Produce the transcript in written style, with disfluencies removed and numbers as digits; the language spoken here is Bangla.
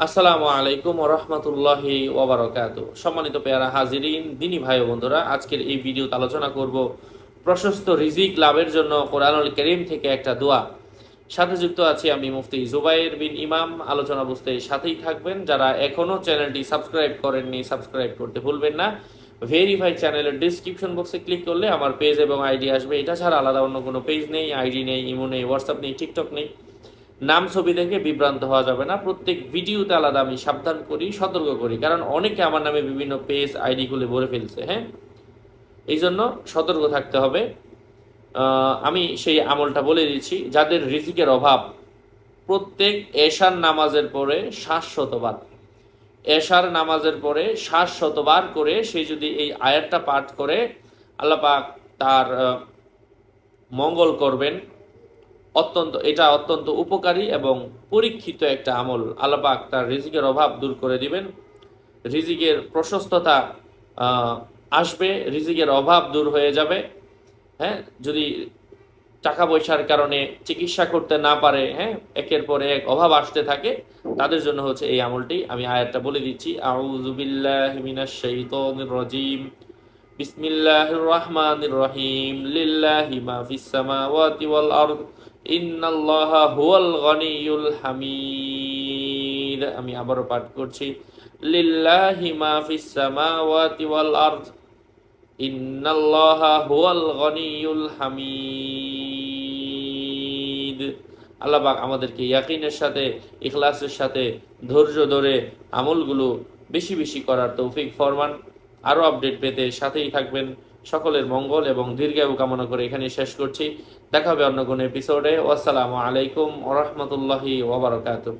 আসসালামু আলাইকুম ওয়া রাহমাতুল্লাহি ওয়া বারাকাতুহু। সম্মানিত পেয়ারা হাজিরিন, দিনী ভাই ও বন্ধুরা, আজকের এই ভিডিওতে আলোচনা করব প্রশস্ত রিজিক লাভের জন্য কোরআনুল কারীম থেকে একটা দোয়া। সাথে যুক্ত আছি আমি মুফতি জুবাইর বিন ইমাম। আলোচনা বুঝতে সাথেই থাকবেন। যারা এখনো চ্যানেলটি সাবস্ক্রাইব করেননি, সাবস্ক্রাইব করতে ভুলবেন না। ভেরিফাই চ্যানেলের ডিসক্রিপশন বক্সে ক্লিক করলে আমার পেজ এবং আইডি আসবে। এটা ছাড়া আলাদা অন্য কোনো পেজ নেই, আইডি নেই, ইমো নেই, হোয়াটসঅ্যাপ নেই, টিকটক নেই। নাম ছবি দেখে বিভ্রান্ত হওয়া যাবে না। প্রত্যেক ভিডিওতে আলাদা আমি সাবধান করি, সতর্ক করি, কারণ অনেকে আমার নামে বিভিন্ন পেজ আইডি খুলে ভরে ফেলছে। হ্যাঁ, এই জন্য সতর্ক থাকতে হবে। আমি সেই আমলটা বলে দিচ্ছি। যাদের রিজিকের অভাব, প্রত্যেক এশার নামাজের পরে 700 বার, এশার নামাজের পরে 700 বার করে সে যদি এই আয়াতটা পাঠ করে, আল্লাহ পাক তার মঙ্গল করবেন। এটা অত্যন্ত উপকারী এবং পরীক্ষিত একটা আমল। আল্লাহ পাক তার রিজিকের অভাব দূর করে দিবেন, রিজিকের প্রশস্ততা আসবে, রিজিকের অভাব দূর হয়ে যাবে। হ্যাঁ, যদি টাকা পয়সার কারণে চিকিৎসা করতে না পারে, হ্যাঁ, একের পর এক অভাব আসতে থাকে, তাদের জন্য হচ্ছে এই আমলটি। আমি আয়াতটা বলে দিচ্ছি। আউযু বিল্লাহি মিনাশ শাইতানির রাজিম। বিসমিল্লাহির রহমানির রহিম। লিল্লাহি মা ফিস সামাওয়াতি ওয়াল আরদ ইন্নাল্লাহা হুয়াল গনিয়ুল হামিদ। আমি আবারও পাঠ করছি। লিল্লাহি মা ফিস সামাওয়াতি ওয়াল আরদ ইন্নাল্লাহা হুয়াল গনিয়ুল হামিদ। আল্লাহ পাক আমাদেরকে ইয়াকিনের সাথে, ইখলাসের সাথে, ধৈর্য ধরে আমলগুলো বেশি বেশি করার তৌফিক ফরমান। আরও আপডেট পেতে সাথেই থাকবেন। সকলের মঙ্গল এবং দীর্ঘায়ু কামনা করে এখানে শেষ করছি। দেখা হবে অন্য কোনো এপিসোডে। আসসালামু আলাইকুম ওয়া রাহমাতুল্লাহি ওয়া বারাকাতুহু।